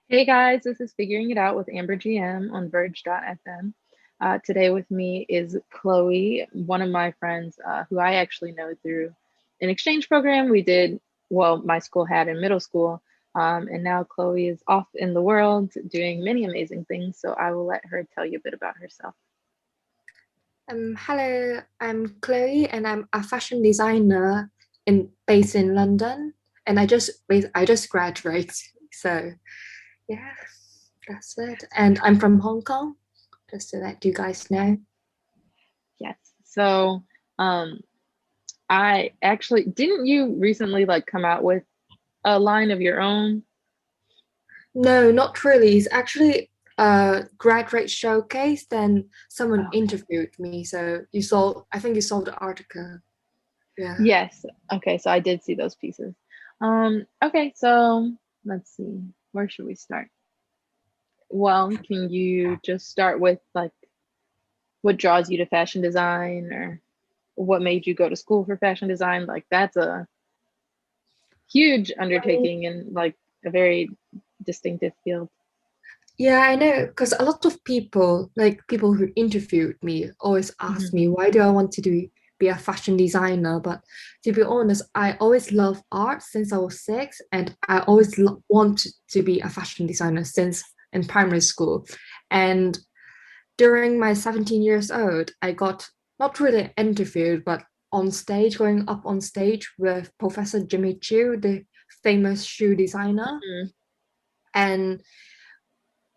Hey guys, this is Figuring It Out with Amber GM on Verge.fm. Today with me is Chloe, one of my friends who I actually know through an exchange program we did, well, my school had in middle school. And now Chloe is off in the world doing many amazing things. So I will let her tell you a bit about herself. Hello, I'm Chloe, and I'm a fashion designer based in London, and I just graduated, so yeah, that's it. And I'm from Hong Kong, just to let you guys know. Yes. So um, I actually, didn't you recently like come out with a line of your own? No, not really. It's actually a graduate showcase. Then someone Oh, interviewed me, so I think you saw the article. Yeah. yes. Okay, so I did see those pieces. Okay, so let's see. Where should we start? Well, can you just start with like what draws you to fashion design or what made you go to school for fashion design? Like that's a huge undertaking and like a very distinctive field. Yeah, I know, because a lot of people, like people who interviewed me, always ask Hmm. me, why do I want to be a fashion designer? But to be honest, I always love art since I was six, and I always wanted to be a fashion designer since in primary school. And during my 17 years old, I got not really interviewed, but on stage, going up on stage with Professor Jimmy Chu, the famous shoe designer. Hmm. And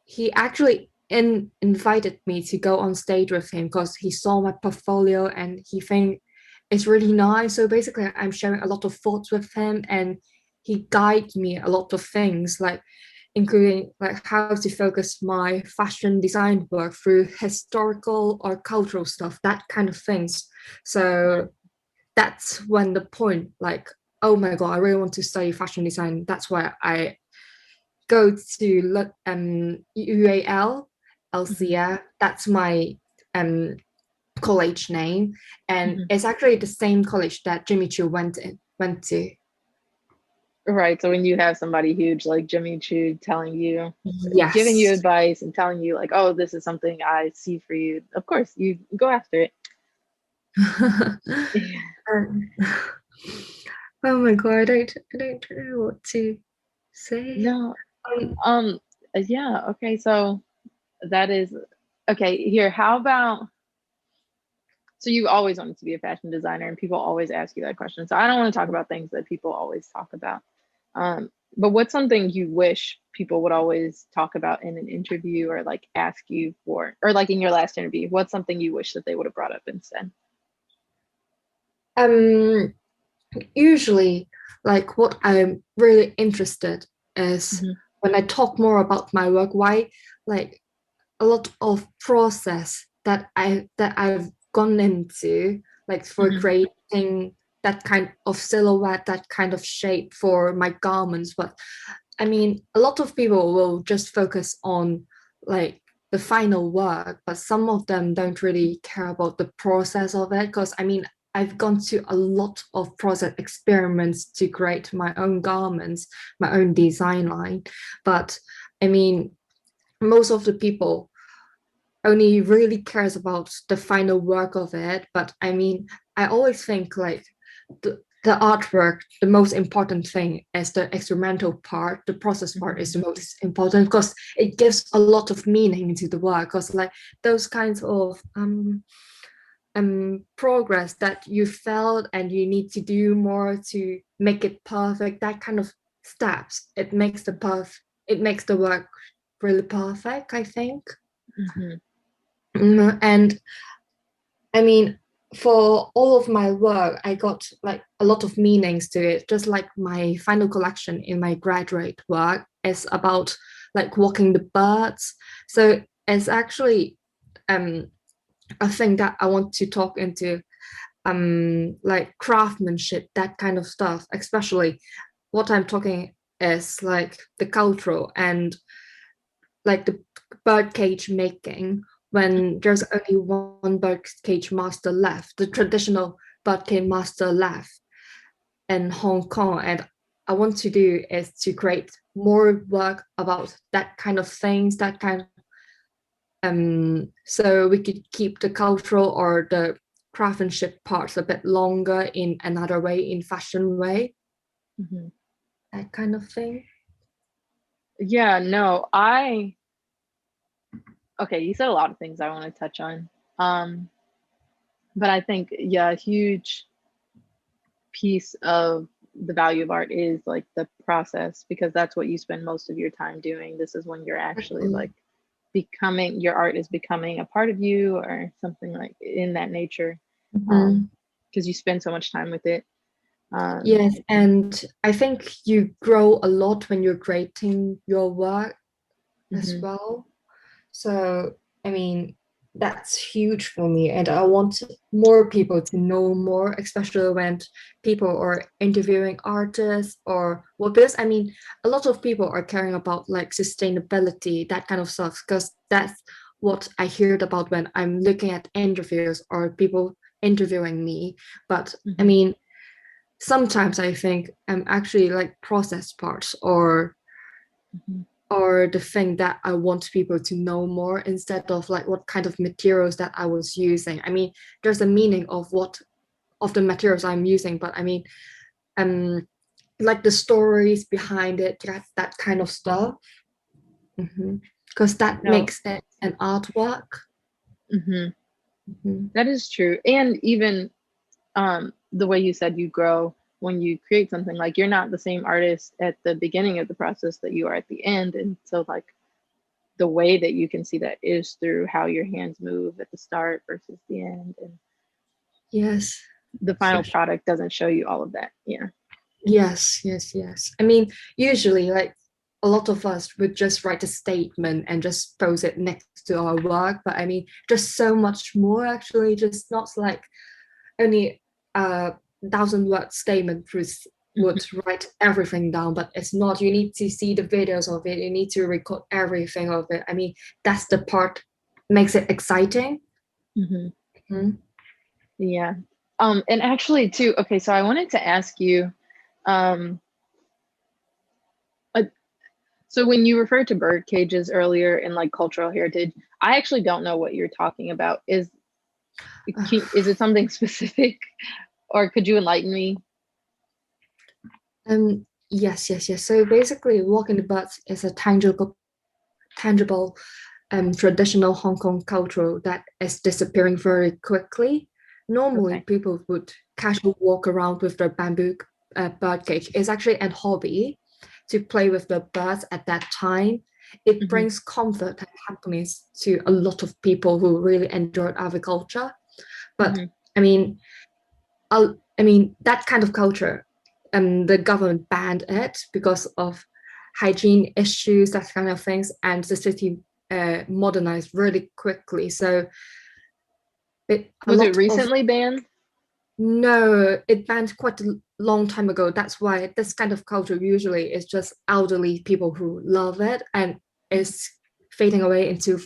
he actually invited me to go on stage with him because he saw my portfolio and he think it's really nice. So basically, I'm sharing a lot of thoughts with him, and he guided me a lot of things, like including like how to focus my fashion design work through historical or cultural stuff, that kind of things. So that's when the point, like, oh my god, I really want to study fashion design. That's why I go to UAL, Hmm. LCA. That's my um, college name, and Hmm. it's actually the same college that Jimmy Choo went to. Right. So when you have somebody huge like Jimmy Choo telling you, giving you Yes. advice and telling you like, oh, this is something I see for you, of course you go after it. Um, oh my god, I don't know what to say. No, Um, um, yeah, okay, so that is okay. Here, how about so you always wanted to be a fashion designer and people always ask you that question. So I don't want to talk about things that people always talk about. But what's something you wish people would always talk about in an interview or like ask you for, or like in your last interview? What's something you wish that they would have brought up instead? um, Usually, like what I'm really interested is Hmm. when I talk more about my work, why like a lot of process that I've gone into, like for Hmm. creating that kind of silhouette, that kind of shape for my garments. But I mean, a lot of people will just focus on like the final work, but some of them don't really care about the process of it. Because I mean, I've gone to a lot of process experiments to create my own garments, my own design line. But I mean, most of the people only really cares about the final work of it. But I mean, I always think like the artwork, the most important thing is the experimental part. The process part is Hmm. the most important because it gives a lot of meaning to the work. Because like those kinds of progress that you felt and you need to do more to make it perfect, that kind of steps, it makes the work really perfect, I think. Hmm. And I mean, for all of my work, I got like a lot of meanings to it. Just like my final collection in my graduate work is about like walking the birds. So it's actually um a thing that I want to talk into like craftsmanship, that kind of stuff. Especially what I'm talking is like the cultural and like the bird cage making, when there's only one bird cage master left, the traditional bird cage master left in Hong Kong. And I want to do is to create more work about that kind of things, that kind so we could keep the cultural or the craftsmanship parts a bit longer in another way, in fashion way, Mhm. that kind of thing. Yeah, no, I okay, you said a lot of things I want to touch on. Um, but I think, yeah, a huge piece of the value of art is like the process because that's what you spend most of your time doing. This is when you're actually like becoming, your art is becoming a part of you or something like in that nature. Mhm. Because you spend so much time with it. Um, Yes, and I think you grow a lot when you're creating your work as mhm, well. So, I mean, that's huge for me. And I want more people to know more, especially when people are interviewing artists or what, because I mean, a lot of people are caring about like sustainability, that kind of stuff, because that's what I heard about when I'm looking at interviews or people interviewing me. But I mhm, mean, sometimes I think I'm actually like process parts mhm. or the thing that I want people to know more instead of like what kind of materials that I was using. I mean, there's a meaning of what of the materials I'm using, but I mean, um, like the stories behind it, that kind of stuff, because that No, makes it an artwork. mhm. Mhm. That is true. And even the way you said you grow when you create something, like you're not the same artist at the beginning of the process that you are at the end. And so, like, the way that you can see that is through how your hands move at the start versus the end. And Yes. the final product doesn't show you all of that. Yeah. Yes. I mean, usually, like a lot of us would just write a statement and just post it next to our work. But I mean, there's so much more actually, just not like only a 1,000 word statement would write everything down, but it's not. You need to see the videos of it, you need to record everything of it. I mean, that's the part makes it exciting. Mm-hmm. Mhm. Yeah. And actually, too, okay, so I wanted to ask you, um, uh, so when you referred to bird cages earlier in like cultural heritage, I actually don't know what you're talking about. Is it something specific, or could you enlighten me? Yes. So basically, walking the birds is a tangible traditional Hong Kong culture that is disappearing very quickly. Normally, Okay. people would casually walk around with their bamboo bird cage. It's actually a hobby to play with the birds at that time. It Mm-hmm. brings comfort and happiness to a lot of people who really enjoy agriculture. But Mm-hmm. I mean, I mean that kind of culture, the government banned it because of hygiene issues, that kind of things, and the city modernized really quickly. So a Was it lot of recently banned? no, it banned quite a long time ago. That's why this kind of culture usually is just elderly people who love it and is fading away into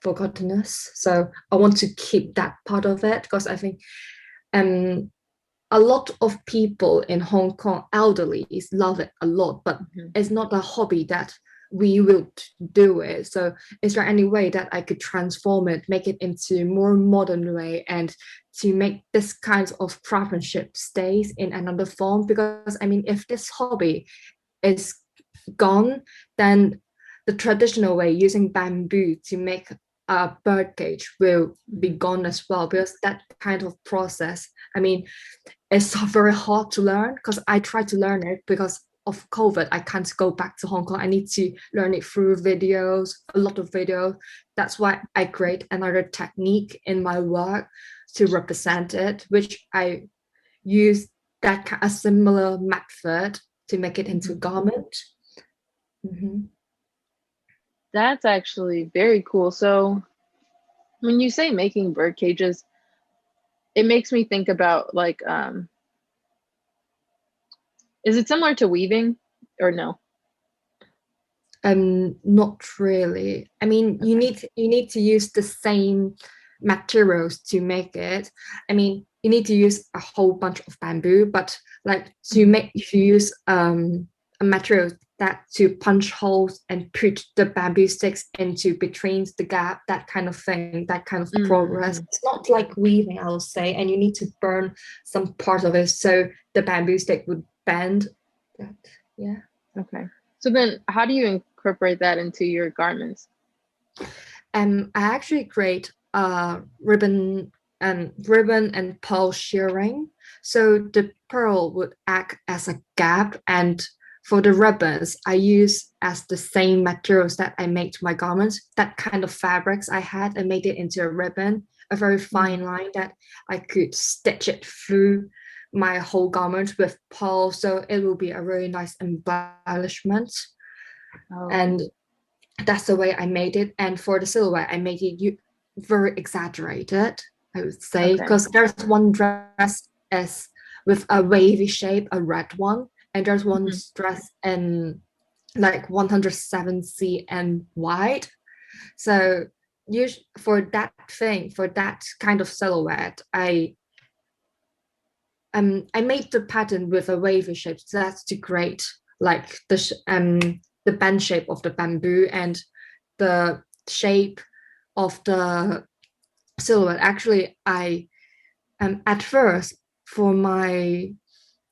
forgottenness. So I want to keep that part of it because I think um a lot of people in Hong Kong, elderly, love it a lot, but Mm-hmm. it's not a hobby that we will do it. So is there any way that I could transform it, make it into more modern way and to make this kind of craftsmanship stays in another form? Because I mean, if this hobby is gone, then the traditional way using bamboo to make a bird cage will be Mm-hmm. gone as well because that kind of process, I mean, it's very hard to learn because I tried to learn it because of COVID. I can't go back to Hong Kong. I need to learn it through videos, a lot of videos. That's why I create another technique in my work to represent it, which I use a similar method to make it into Mm-hmm. a garment. Mhm. That's actually very cool. So when you say making bird cages, it makes me think about like, is it similar to weaving or no? Not really. I mean, Okay. you need to use the same materials to make it. I mean, you need to use a whole bunch of bamboo, but like to make if you use a material that to punch holes and put the bamboo sticks into between the gap, that kind of thing, that kind of progress. Mm-hmm. It's not like weaving, I will say, and you need to burn some part of it so the bamboo stick would bend. But yeah. Okay. So then how do you incorporate that into your garments? I actually create ribbon and pearl shearing. So the pearl would act as a gap, and for the ribbons, I use as the same materials that I make to my garments. That kind of fabrics I had, I made it into a ribbon, a very Mm-hmm. fine line that I could stitch it through my whole garment with pearl, so it will be a really nice embellishment. Oh, And that's the way I made it. And for the silhouette, I made it very exaggerated, I would say, okay. because there's one dress as with a wavy shape, a red one, and there's one Mm-hmm. dress in like 107C and wide. So for that thing, for that kind of silhouette, I made the pattern with a wavy shape. So that's to create like the bend shape of the bamboo and the shape of the silhouette. Actually, I at first for my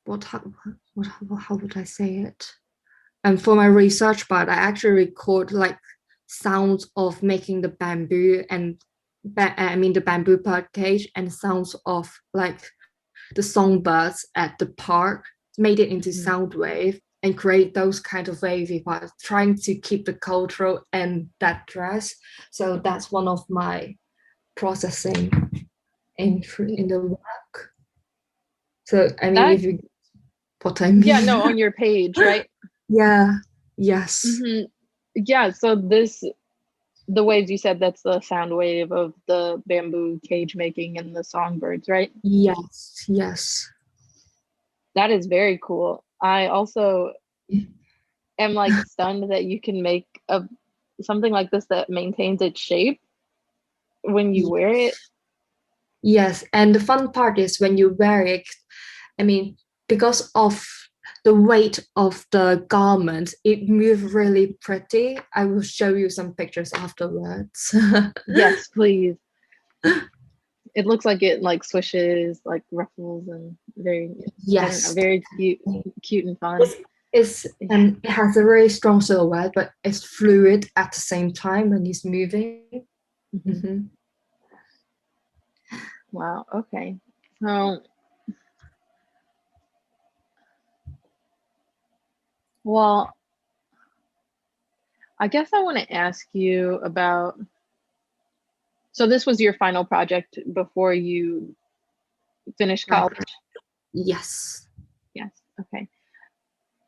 what how would I say it? And for my research part, I actually record like sounds of making the bamboo and I mean the bamboo bird cage and sounds of like the songbirds at the park, made it into Mm-hmm. sound wave and create those kind of wavy parts, trying to keep the cultural and that dress. So that's one of my processing in the work. So I mean, That, if you what I yeah, mean, no, on your page, right? yeah, yes, Mm-hmm. Yeah, so the waves you said, that's the sound wave of the bamboo cage making and the songbirds, right? yes, yes. That is very cool. I also am like stunned that you can make a something like this that maintains its shape when you wear it. Yes, and the fun part is when you wear it, I mean, because of the weight of the garment, it moves really pretty. I will show you some pictures afterwards. Yes, please. It looks like it like swishes, like ruffles, and very, I don't know, Yes, very cute and fun. it's, it's Yeah. it has a very strong silhouette, but it's fluid at the same time when he's moving. Mhm. Mhm. Wow. Okay. So, well, I guess I want to ask you about. So this was your final project before you finished college? Yes. Yes. Okay.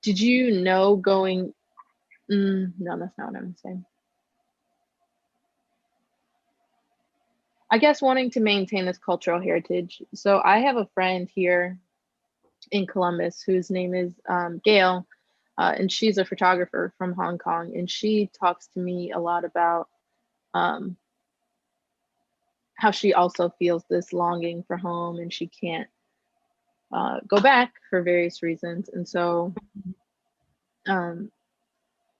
Did you know going? No, that's not what I'm saying. I guess wanting to maintain this cultural heritage. So I have a friend here in Columbus whose name is Gail, and she's a photographer from Hong Kong, and she talks to me a lot about um, how she also feels this longing for home, and she can't go back for various reasons. And so um,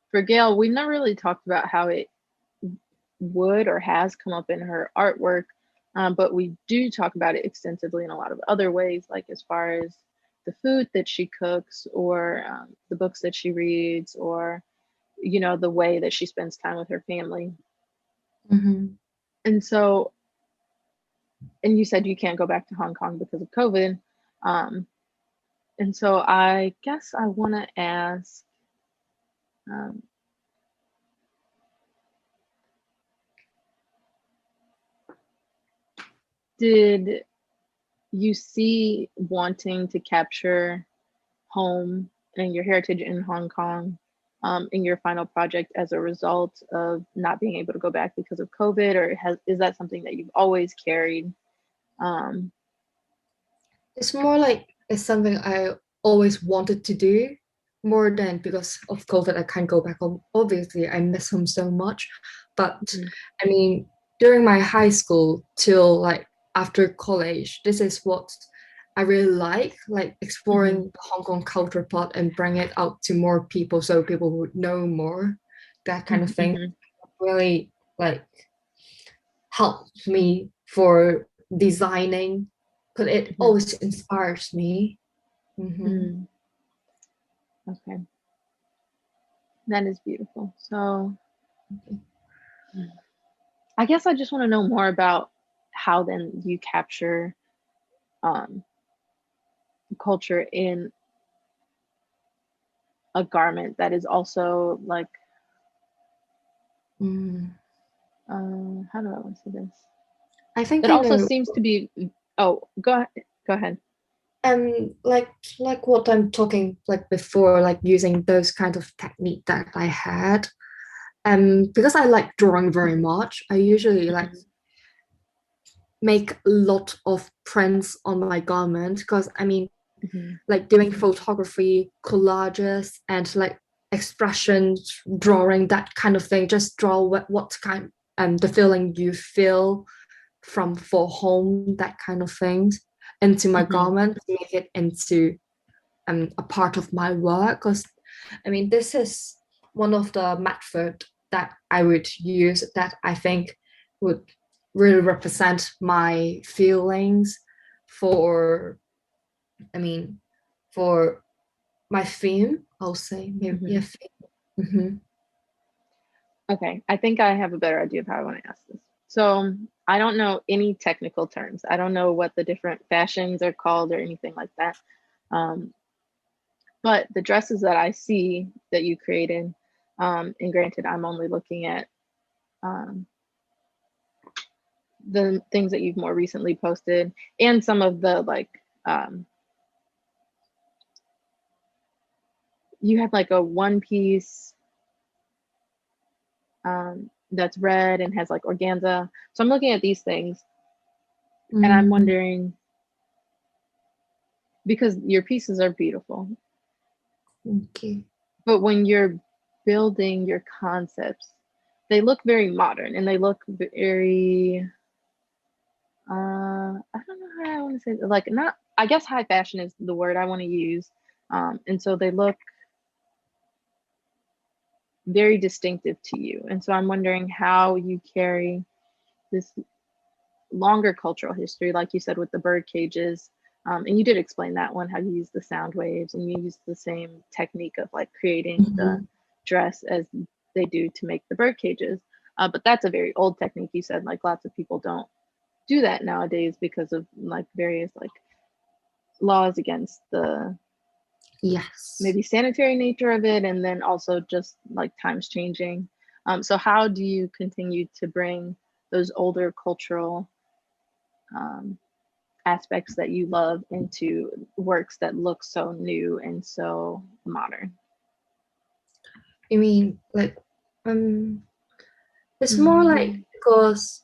for Gail, we've never really talked about how it would or has come up in her artwork, but we do talk about it extensively in a lot of other ways, like as far as the food that she cooks, or the books that she reads, or the way that she spends time with her family. Mhm. And so, and you said you can't go back to Hong Kong because of COVID. Um, and so I guess I want to ask, um, did you see wanting to capture home and your heritage in Hong Kong in your final project as a result of not being able to go back because of COVID, or is that something that you've always carried? Um, It's more like it's something I always wanted to do more than because of COVID, I can't go back home. Obviously, I miss home so much. But mhm, I mean, during my high school till like after college, this is what I really like exploring Hmm. the Hong Kong culture part and bring it out to more people so people would know more, that kind of thing. Hmm. Really like helped me for designing because it Hmm. always inspires me. Mhm. Hmm. Okay, that is beautiful. So I guess I just want to know more about how then you capture um, culture in a garment that is also like, Mm. how do I want to say this? I think That I also know. seems to be, oh, go ahead. Go ahead. Like what I'm talking like before, like using those kind of technique that I had. Because I like drawing very much, I usually like Hmm. make a lot of prints on my garment because I mean, Hmm. like doing photography, collages, and like expressions, drawing, that kind of thing. Just draw what kind the feeling you feel from for home, that kind of things, into my Hmm. garment, make it into a part of my work. Because I mean, this is one of the method that I would use that I think would really represent my feelings for, I mean, for my theme, I'll say, maybe, Hmm. yeah. Mm-hmm. Okay, I think I have a better idea of how I want to ask this. So I don't know any technical terms. I don't know what the different fashions are called or anything like that. Um, but the dresses that I see that you created, and granted, I'm only looking at um, the things that you've more recently posted and some of the like, um, you have like a one piece that's red and has like organza. So I'm looking at these things and I'm Mm, wondering, because your pieces are beautiful, okay. but when you're building your concepts, they look very modern and they look very, I don't know how I want to say it. Like, not, I guess high fashion is the word I want to use. And so they look very distinctive to you. And so I'm wondering how you carry this longer cultural history, like you said, with the bird cages. And you did explain that one, how you use the sound waves and you use the same technique of like creating the Mhm. dress as they do to make the bird cages. But that's a very old technique. You said like lots of people don't do that nowadays because of like various like laws against the Yes. maybe sanitary nature of it, and then also just like times changing. So how do you continue to bring those older cultural um, aspects that you love into works that look so new and so modern? I mean, like, um, it's more like Mm-hmm. because,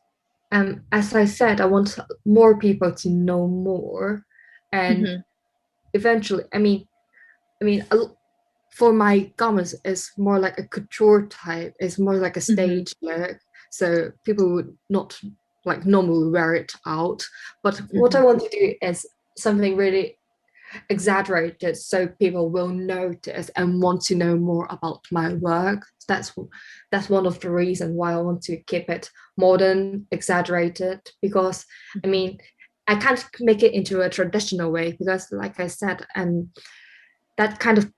as I said, I want more people to know more, and Mm-hmm. eventually, I mean, for my garments, it's more like a couture type. It's more like a Mm-hmm. stage look, so people would not like normally wear it out. But what Mm-hmm. I want to do is something really exaggerated so people will notice and want to know more about my work. That's one of the reasons why I want to keep it modern, exaggerated, because I Mm-hmm. mean I can't make it into a traditional way because like I said, that kind of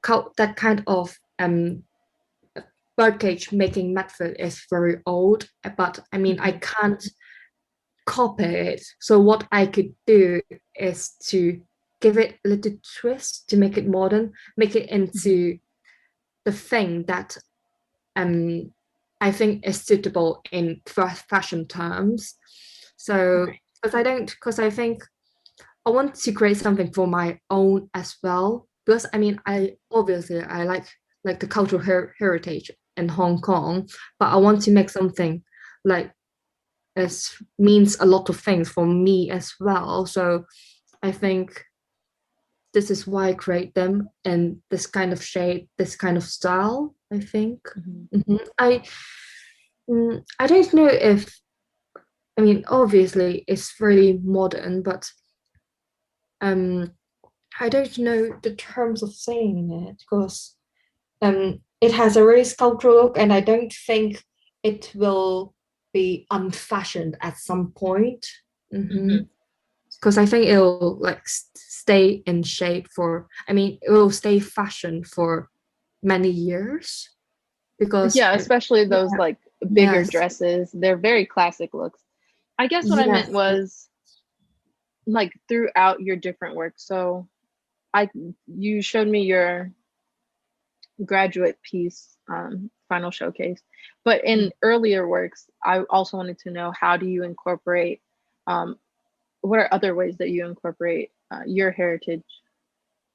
birdcage making method is very old, but I mean I Mm-hmm. can't copy it. So what I could do is to give it a little twist to make it modern, make it Mm-hmm. into the thing that um I think is suitable in fashion terms. So Right. because I think I want to create something for my own as well. Because I mean, I obviously I like the cultural heritage in Hong Kong, but I want to make something like it means a lot of things for me as well. So I think this is why I create them in this kind of shape, this kind of style. I think. Mm-hmm. I don't know if I mean, obviously it's really modern, but um, I don't know the terms of saying it because it has a really sculptural look, and I don't think it will be unfashioned at some point. Hmm. Because I think it'll like stay in shape for, I mean, it will stay fashion for many years because, Yeah, especially those yeah, like bigger yes, dresses. They're very classic looks. I guess what I yes, meant was like throughout your different works. So I you showed me your graduate piece, final showcase, but in earlier works, I also wanted to know how do you incorporate, um, what are other ways that you incorporate your heritage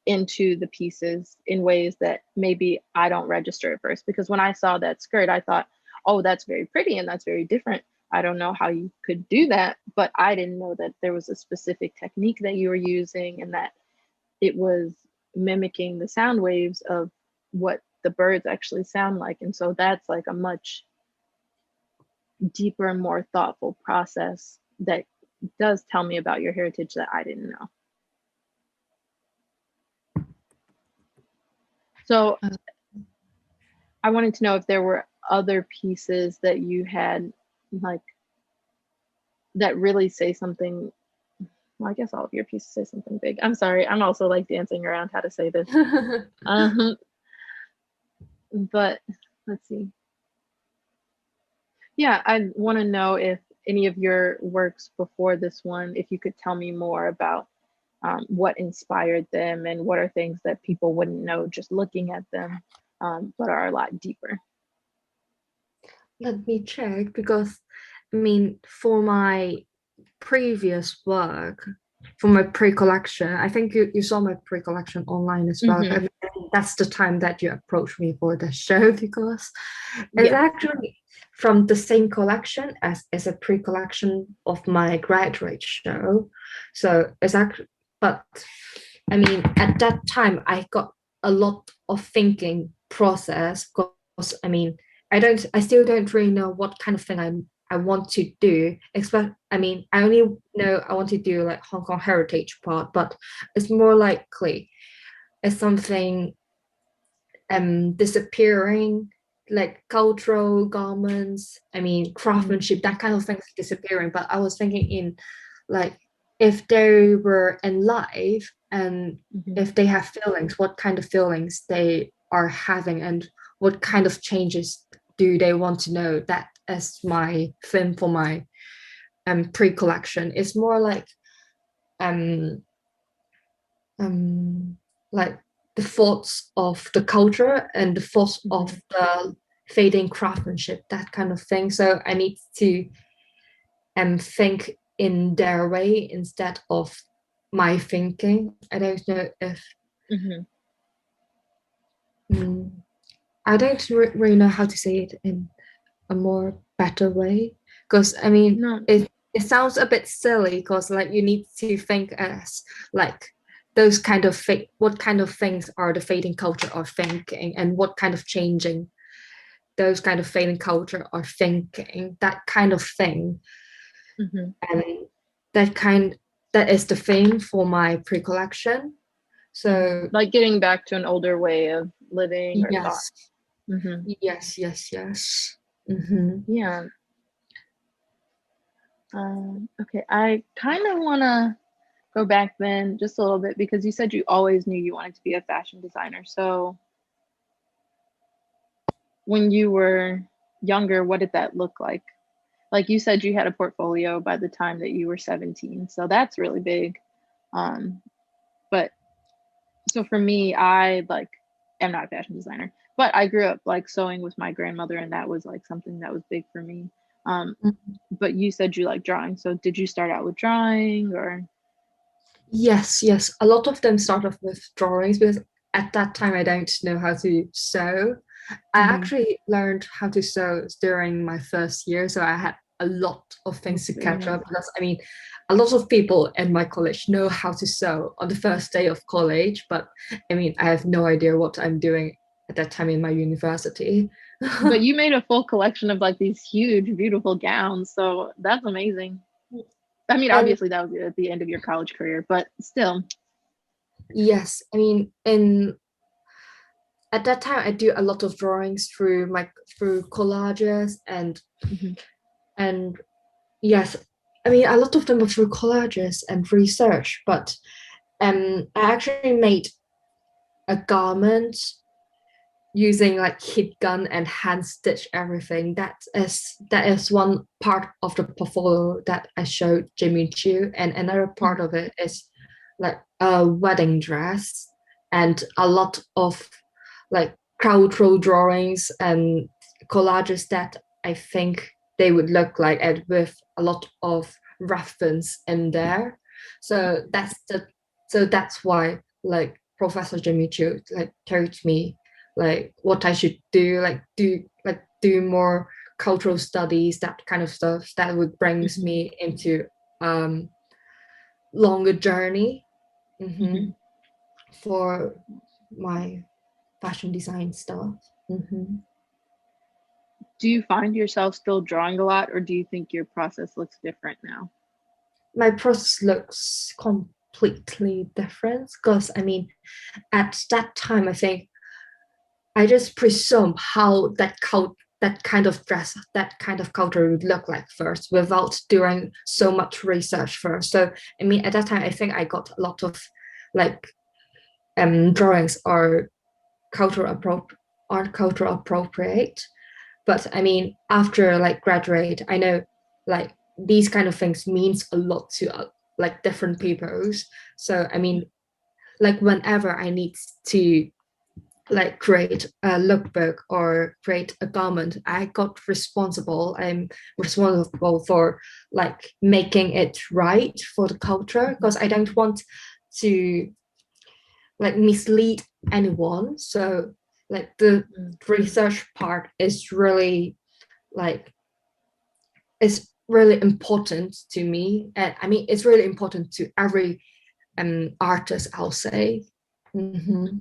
into the pieces in ways that maybe I don't register at first? Because when I saw that skirt, I thought, oh, that's very pretty and that's very different. I don't know how you could do that, but I didn't know that there was a specific technique that you were using and that it was mimicking the sound waves of what the birds actually sound like. And so that's like a much deeper, more thoughtful process that does tell me about your heritage that I didn't know. So uh, I wanted to know if there were other pieces that you had like that really say something. Well, I guess all of your pieces say something big. I'm sorry. I'm also like dancing around how to say this. Um, but let's see. Yeah, I want to know if any of your works before this one, if you could tell me more about what inspired them and what are things that people wouldn't know just looking at them, but are a lot deeper. let me check because I mean, for my previous work, for my pre-collection, I think you saw my pre-collection online as well. I Hmm. mean, that's the time that you approached me for the show because it's Yeah. actually from the same collection as a pre-collection of my graduate show. So it's actually, but I mean, at that time, I got a lot of thinking process because I mean, I still don't really know what kind of thing I want to do. Expect, I mean, I only know I want to do like Hong Kong heritage part, but it's more likely it's something disappearing, like cultural garments. I mean, Mm-hmm. craftsmanship, that kind of thing is disappearing. But I was thinking in like if they were alive and Mm-hmm. if they have feelings, what kind of feelings they are having and what kind of changes do they want to know. That as my theme for my pre-collection. It's more um um like the thoughts of the culture and the thoughts Mm-hmm. of the fading craftsmanship, that kind of thing. So I need to think in their way instead of my thinking. I don't know if Mm-hmm. mm, I don't really know how to say it in a more better way because I mean No. it sounds a bit silly because like you need to think as like those kind of what kind of things are the fading culture are thinking and what kind of changing those kind of fading culture are thinking, that kind of thing. Mm-hmm. And that kind that is the theme for my pre-collection. Mm-hmm. So Like getting back to an older way of living or thought. yes, Mm-hmm. yes. Mm-hmm. Yeah. Okay. I kind of want to go back then just a little bit because you said you always knew you wanted to be a fashion designer. So when you were younger, what did that look like? Like you said, you had a portfolio by the time that you were 17. So that's really big. Um, but so for me, I like am not a fashion designer, but I grew up like sewing with my grandmother, and that was like something that was big for me. Um, but you said you like drawing. So did you start out with drawing or? Yes. A lot of them start off with drawings because at that time I don't know how to sew. I Mhm. actually learned how to sew during my first year, so I had a lot of things to catch up Experience. because I mean, a lot of people in my college know how to sew on the first day of college, but I mean, I have no idea what I'm doing at that time in my university. But you made a full collection of like these huge, beautiful gowns. So that's amazing. I mean, And obviously that was at the end of your college career, but still. yes, I mean, in at that time I do a lot of drawings through collages Mhm. and yes, I mean a lot of them are through collages and research, but I actually made a garment using like heat gun and hand stitch everything. That is one part of the portfolio that I showed Jimmy Chu, and another part Mhm. of it is like a wedding dress and a lot of like cultural drawings and collages that I think they would look like, and with a lot of reference in there. So that's why like Professor Jimmy Chu like told me like what I should do, do more cultural studies, that kind of stuff that would brings Mhm. me into um longer journey Mhm. for my fashion design stuff. Do you find yourself still drawing a lot, or do you think your process looks different now? My process looks completely different because I mean at that time I think I just presume how that kind of dress, that kind of culture would look like first without doing so much research first. So I mean at that time I think I got a lot of like drawings or cultural appro- art cultural appropriate. But I mean after like graduate, I know like these kind of things means a lot to like different peoples. So I mean like whenever I need to like create a lookbook or create a garment, I'm responsible for like making it right for the culture, Mhm. because I don't want to like mislead anyone. So like the Mm. research part is really like is really important to me, and I mean it's really important to every artist, I'll say. Mm-hmm.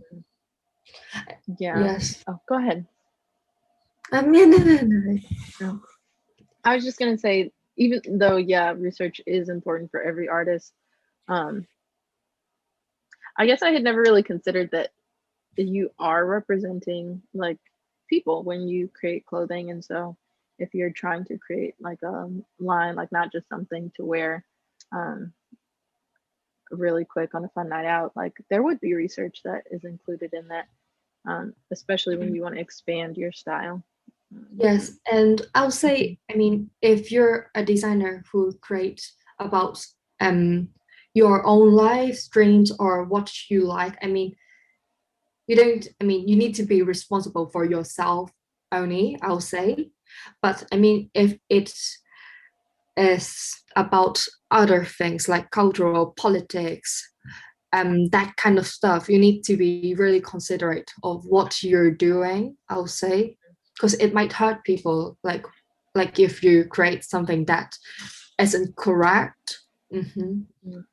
Yeah. Yes. Oh, go ahead. No, no, no. No. I was just gonna say, even though, yeah, research is important for every artist, um, I guess I had never really considered that you are representing like people when you create clothing. And so if you're trying to create like a line, like not just something to wear um, really quick on a fun night out, like there would be research that is included in that, especially when you want to expand your style. Um, Yes, and I'll mhm. say, I mean, if you're a designer who creates about um your own life, dreams, or what you like, I mean, you don't, I mean, you need to be responsible for yourself only, I'll say. But I mean, if it is about other things like cultural politics, that kind of stuff, you need to be really considerate of what you're doing, I'll say, because it might hurt people, like if you create something that isn't correct. hmm Mm,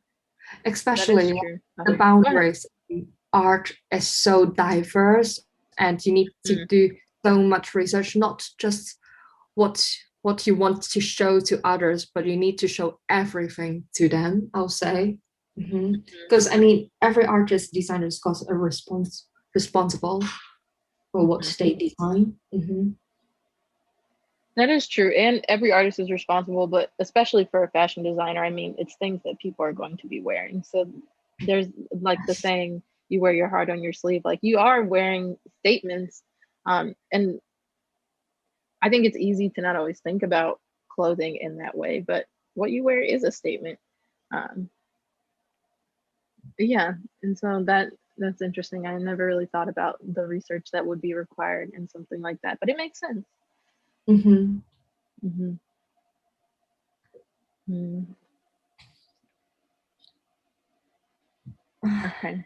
that is Especially when true. the Go ahead. boundaries in art is so diverse, and you need to Mm, do so much research, not just what what you want to show to others, but you need to show everything to them, I'll say. Because I mean every artist designer's got a responsible for what mhm. they design. That is true. And every artist is responsible, but especially for a fashion designer, I mean, it's things that people are going to be wearing. So there's like the saying, you wear your heart on your sleeve. Like you are wearing statements. And I think it's easy to not always think about clothing in that way, but what you wear is a statement. Um, yeah. And so that's interesting. I never really thought about the research that would be required in something like that, but it makes sense. hmm Hmm. Mm, okay.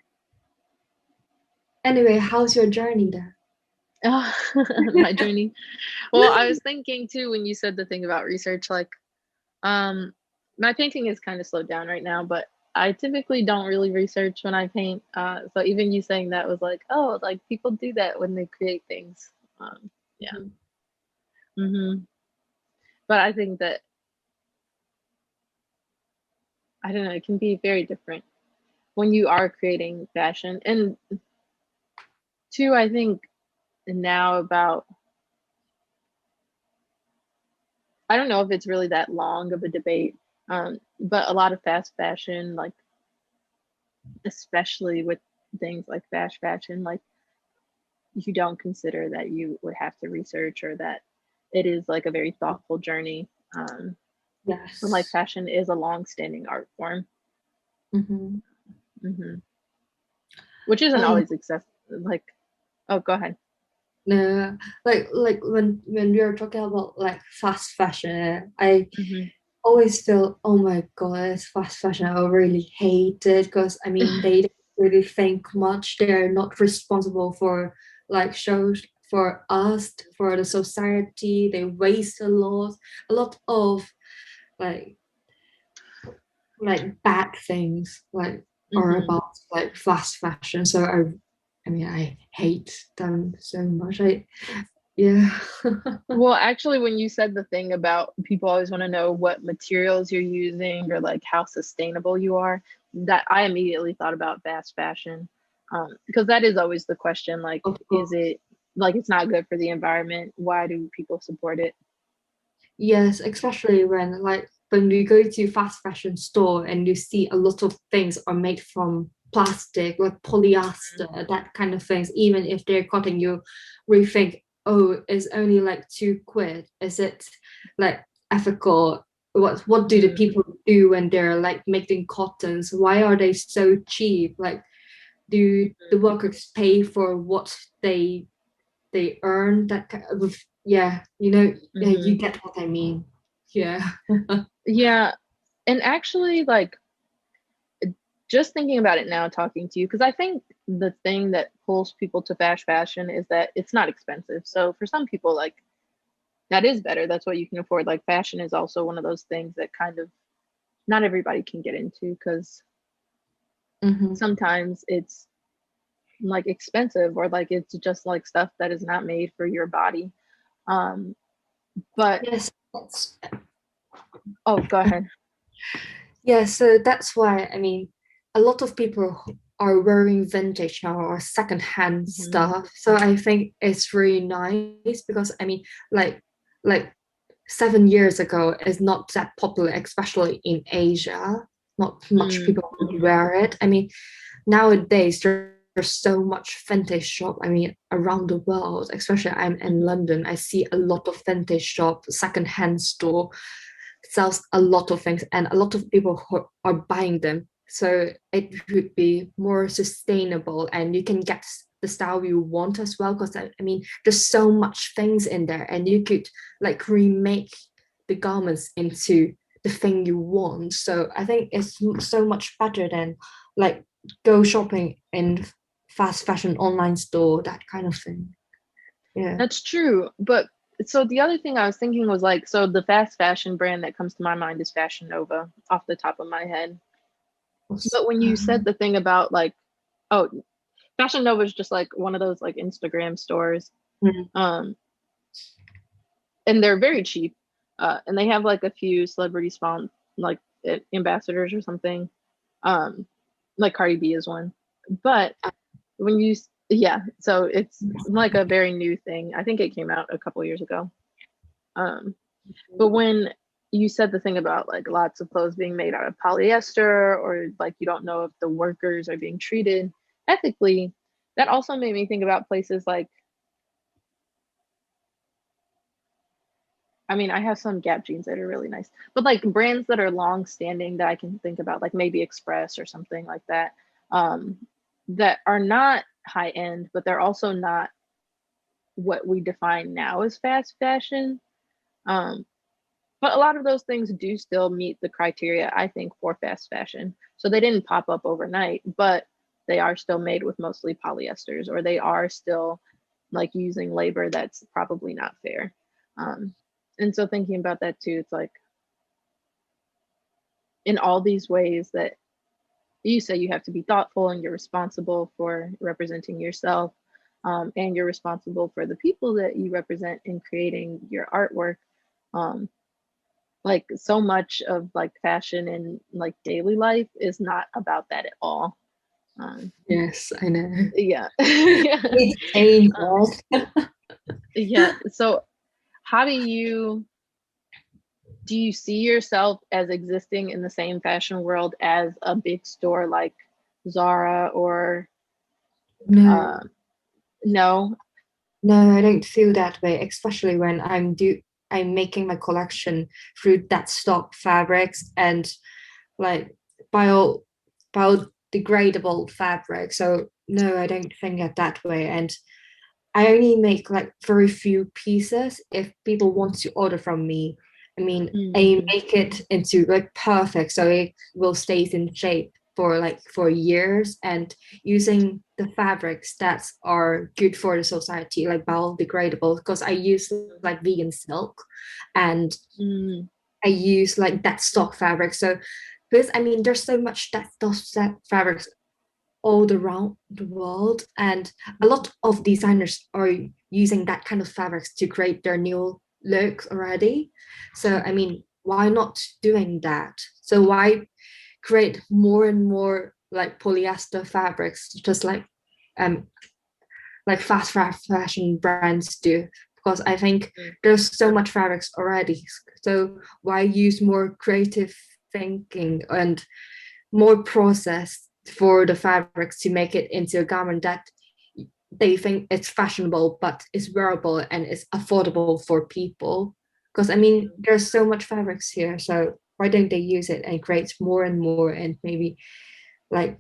Anyway, how's your journey then? Oh, my journey. Well, I was thinking too when you said the thing about research, like, um, my painting is kind of slowed down right now, but I typically don't really research when I paint. So even you saying that was like, oh, like people do that when they create things. Yeah. Mhm. hmm But I think that, I don't know, it can be very different when you are creating fashion. And two, I think now about, I don't know if it's really that long of a debate, but a lot of fast fashion, like especially with things like fast fashion, like you don't consider that you would have to research or that it is like a very thoughtful journey. But like Yes. fashion is a long-standing art form, hmm hmm which isn't Um, always accessible. Like, oh, go ahead. no, like when we are talking about like fast fashion, I hmm always feel, oh my god, it's fast fashion. I really hate it because I mean they don't really think much. They're not responsible for like shows for us, for the society. They waste a lot of like bad things like are hmm about like fast fashion. So I mean I hate them so much. I yeah. Well, actually, when you said the thing about people always want to know what materials you're using or like how sustainable you are, that I immediately thought about fast fashion. Because that is always the question, like, Of is course. it like it's not good for the environment? Why do people support it? Yes, especially when you go to fast fashion store and you see a lot of things are made from plastic, like polyester, that kind of things. Even if they're cotton, you rethink, oh, it's only like 2 quid. Is it like ethical? What do the Mm-hmm. people do when they're like making cottons? Why are they so cheap? Like, do the workers pay for what they earn that kind of, yeah, yeah, Mm-hmm. you get what I mean. Yeah. Yeah, and actually, like, just thinking about it now, talking to you, because I think the thing that pulls people to fast fashion is that it's not expensive. So for some people, like that is better. That's what you can afford. Like fashion is also one of those things that kind of not everybody can get into because hmm sometimes it's like expensive or like it's just like stuff that is not made for your body. Um, but Yes, that's oh, go ahead. yeah. So that's why I mean, a lot of people are wearing vintage now or secondhand hmm stuff. So I think it's really nice because I mean, like 7 years ago is not that popular, especially in Asia. Not much Mm, people would wear it. I mean, nowadays there's so much vintage shop. I mean, around the world, especially I'm in mhm, London, I see a lot of vintage shop, secondhand store sells a lot of things, and a lot of people who are buying them. So it would be more sustainable, and you can get the style you want as well. Because I mean, there's so much things in there, and you could like remake the garments into the thing you want. So I think it's so much better than like go shopping in fast fashion online store, that kind of thing. Yeah. that's true. But so the other thing I was thinking was like, so the fast fashion brand that comes to my mind is Fashion Nova off the top of my head. But when you said the thing about like, oh, Fashion Nova is just like one of those like Instagram stores. Mm. Um, and they're very cheap. And they have like a few celebrity spawn like ambassadors or something. Um, like Cardi B is one. But when you yeah, so it's like a very new thing. I think it came out a couple years ago. Um, but when you said the thing about like lots of clothes being made out of polyester or like you don't know if the workers are being treated ethically, that also made me think about places like, I mean, I have some Gap jeans that are really nice, but like brands that are long standing that I can think about, like maybe Express or something like that, um, that are not high end, but they're also not what we define now as fast fashion. Um, but a lot of those things do still meet the criteria, I think, for fast fashion. So they didn't pop up overnight, but they are still made with mostly polyesters, or they are still like using labor that's probably not fair. Um, and so thinking about that too, it's like in all these ways that you say you have to be thoughtful and you're responsible for representing yourself, and you're responsible for the people that you represent in creating your artwork. Um, like so much of like fashion and like daily life is not about that at all. Yes, I know. Yeah. Yeah. It's change, Um, yeah. So how do you see yourself as existing in the same fashion world as a big store like Zara or No, uh no? no, I don't feel that way, especially when I'm making my collection through that stock fabrics and like bio biodegradable fabric. So no, I don't think it that way. And I only make like very few pieces if people want to order from me. I mean, I Mm, make it into like perfect so it will stay in shape for years, and using the fabrics that are good for the society, like biodegradable, because I use like vegan silk and mm, I use like that stock fabric. So because I mean there's so much that fabrics all around the world, and a lot of designers are using that kind of fabrics to create their new looks already. So I mean, why not doing that? So why create more and more like polyester fabrics, just um like fashion brands do? Because I think mm. there's so much fabrics already. So why use more creative thinking and more process for the fabrics to make it into a garment that they think it's fashionable but is wearable and is affordable for people? Because I mean there's so much fabrics here, so why don't they use it and create more and more, and maybe like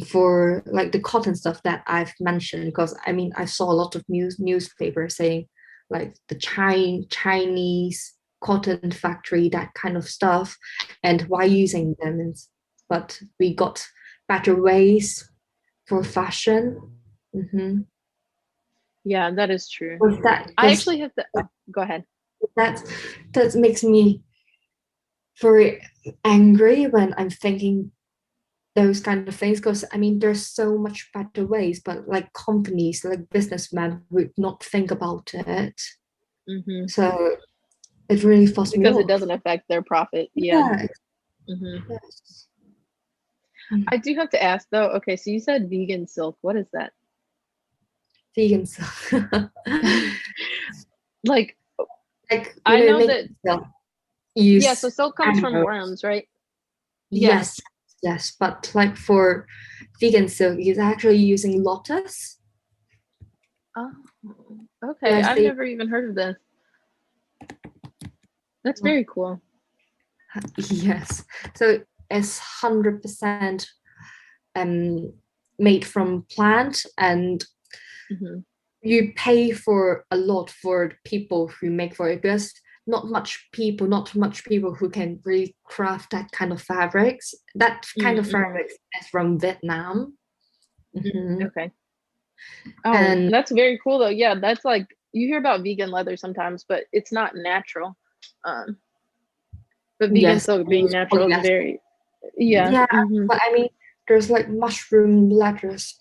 for like the cotton stuff that I've mentioned, because I mean I saw a lot of newspapers saying like the Chinese cotton factory, that kind of stuff, and why using them. But we got better ways for fashion. Mm-hmm. Yeah, that is true. Was that I because actually have to, oh, go ahead. that that makes me very angry when I'm thinking those kind of things, because I mean there's so much better ways, but like companies like businessmen would not think about it, Hmm. so it really fussed me Because it off. doesn't affect their profit. Yeah. Yeah. Hmm. Yes. I do have to ask though, okay, so you said vegan silk. What is that? Vegan stuff. Like, Like I know making that, stuff yeah, so use silk comes from animals. worms, right? Yeah. Yes, yes, but like for vegan silk is actually using lotus. Oh, okay. Yes, I've they, never even heard of this. That's very cool. yes. So it's 100% um made from plant, and Hmm. you pay for a lot for the people who make for it, because not much people who can really craft that kind of fabrics. That kind of Mm-hmm. fabrics is from Vietnam. Mhm. Okay. Oh, And that's very cool though. Yeah, that's like you hear about vegan leather sometimes, but it's not natural. Um, but vegan yes, silk I being use natural is polyester. very, yeah. Yeah, Hmm. but I mean, there's like mushroom letters,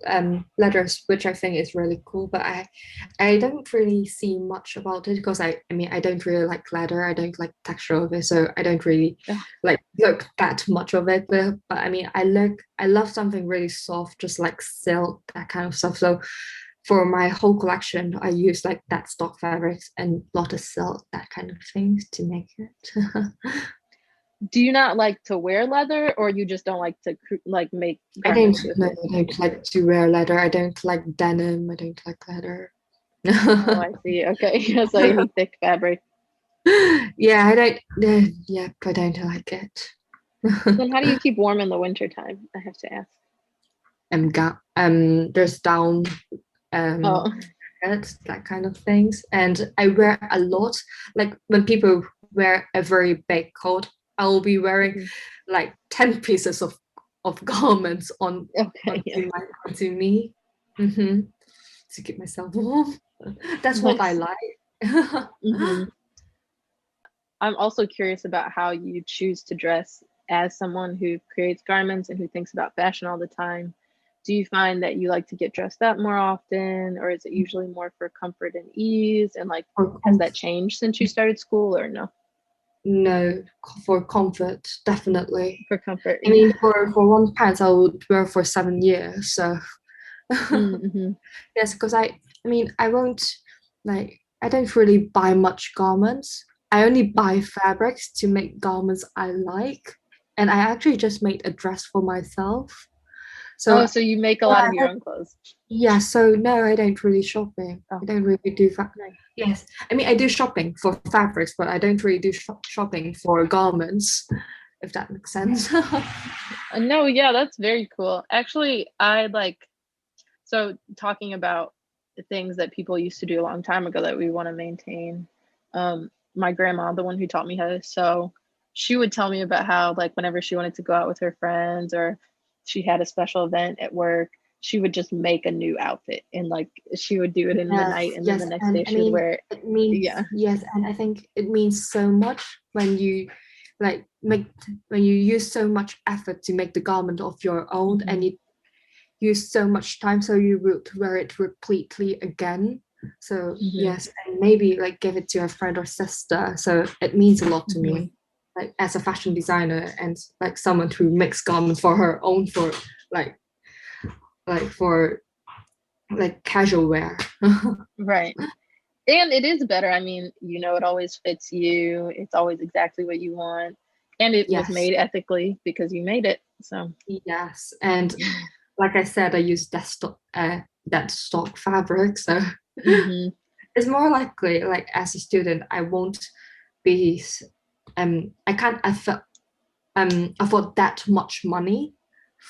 which I think is really cool. But I don't really see much about it, because I mean, I don't really like leather. I don't like texture of it, so I don't really like look that much of it. But I mean, I love something really soft, just like silk, that kind of stuff. So for my whole collection, I use like that stock fabrics and lotus silk, that kind of things to make it. Do you not like to wear leather, or you just don't like to like make I don't garments with no, it? I don't like to wear leather. I don't like denim. I don't like leather. Oh, I see. Okay. Yeah, so any thick fabric. Yeah, I don't. Yeah, I don't like it. Then how do you keep warm in the winter time? I have to ask. There's down Oh. jackets, that kind of things, and I wear a lot. Like when people wear a very big coat, I'll be wearing Mhm. like 10 pieces of garments on Okay. Yeah. onto me, to keep myself warm. That's what I Nice. like. Hmm. I'm also curious about how you choose to dress as someone who creates garments and who thinks about fashion all the time, do you find that you like to get dressed up more often, or is it usually more for comfort and ease? And like, For has that changed since you started school, or no? no, for comfort, definitely. For comfort, I yeah. mean, for one pants, I would wear for 7 years. So Mm-hmm. yes, because I mean, I won't like I don't really buy much garments. I only buy fabrics to make garments I like, and I actually just made a dress for myself. Oh, So so you make a yeah, lot of your own clothes. yeah. So no, I don't really shopping. Oh, I don't really do nice. Yes, I mean I do shopping for fabrics, but I don't really do shopping for garments, if that makes sense. No, yeah, that's very cool. Actually, I like, so talking about the things that people used to do a long time ago that we want to maintain. My grandma, the one who taught me how to sew, she would tell me about how, like, whenever she wanted to go out with her friends or she had a special event at work, she would just make a new outfit and like she would do it in the night Yes, and then yes, the next and day I she would mean wear it. it means Yeah. yes, and I think it means so much when you like make when you use so much effort to make the garment of your own, and Hmm. you use so much time, so you would wear it repeatedly again. So Hmm. yes, and maybe like give it to a friend or sister. So it means a lot to Hmm. me, like as a fashion designer and like someone who makes garments for her own for like for like casual wear. Right. And it is better. I mean, it always fits you. It's always exactly what you want. And it was Yes, made ethically because you made it. So, yes, and like I said, I use that stock fabric, so hmm. it's more likely like as a student, I won't be I can't afford that much money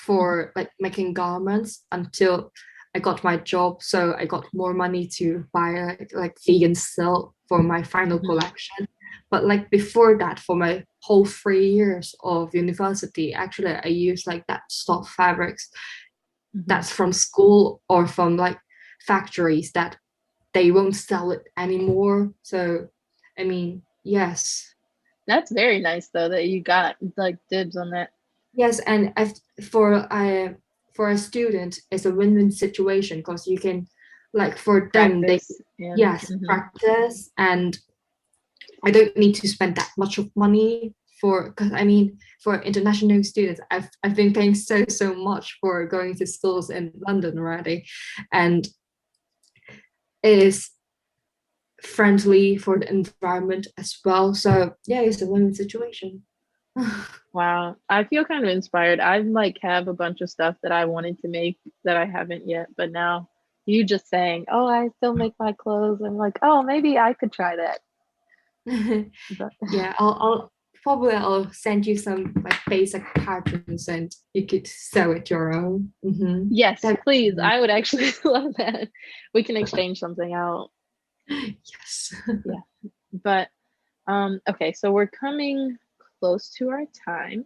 for like making garments until I got my job. So I got more money to buy like vegan silk for my final Hmm. collection. But like before that, for my whole 3 years of university, actually I used like that stock fabrics Hmm. that's from school or from like factories that they won't sell it anymore. So I mean, yes. That's very nice though that you got like dibs on that. Yes, and for a student, it's a win-win situation because you can, like, for them, they Practice and yes practice, and I don't need to spend that much of money for because I mean for international students, I've been paying so much for going to schools in London already, and it is friendly for the environment as well. So yeah, it's a win-win situation. wow. I feel kind of inspired. I like have a bunch of stuff that I wanted to make that I haven't yet, but now you just saying, "Oh, I still make my clothes." I'm like, "Oh, maybe I could try that." But Yeah, I'll send you some like basic patterns and you could sew it your own. yes, That'd please. be I would actually love that. We can exchange something out. yes. Yeah. But okay, so we're coming close to our time.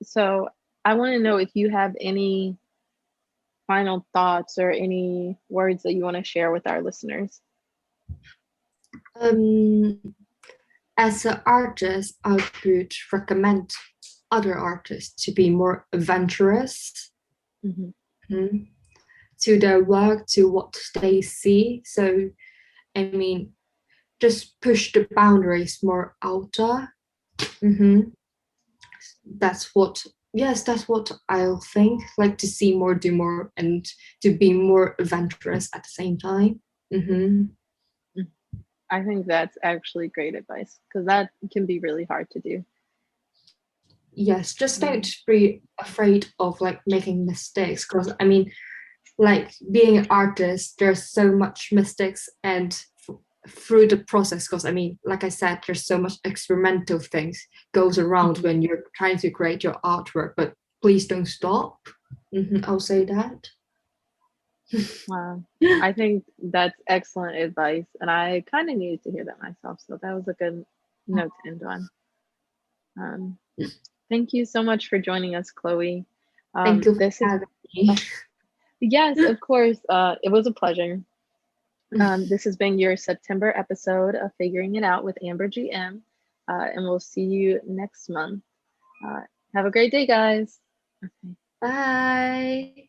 So I want to know if you have any final thoughts or any words that you want to share with our listeners. Um, as an artist, I would recommend other artists to be more adventurous, Hmm. mhm, to their work, to what they see. So, I mean, just push the boundaries more outer. Mm-hmm. That's what yes, that's what I'll think, like to see more, do more, and to be more adventurous at the same time. Mm-hmm. I think that's actually great advice because that can be really hard to do. Yes, just Yeah. don't be afraid of like making mistakes, because I mean like being an artist there's so much mistakes and through the process, because I mean like I said there's so much experimental things goes around Mhm. when you're trying to create your artwork, but please don't stop. I'll say that. Wow. I think that's excellent advice. And I kind of needed to hear that myself. So that was a good note to end on. Um, thank you so much for joining us, Chloe. Thank you for This is, having me. oh, yes, of course. It was a pleasure. This has been your September episode of Figuring It Out with Amber GM. and we'll see you next month. Have a great day, guys. Okay. Bye.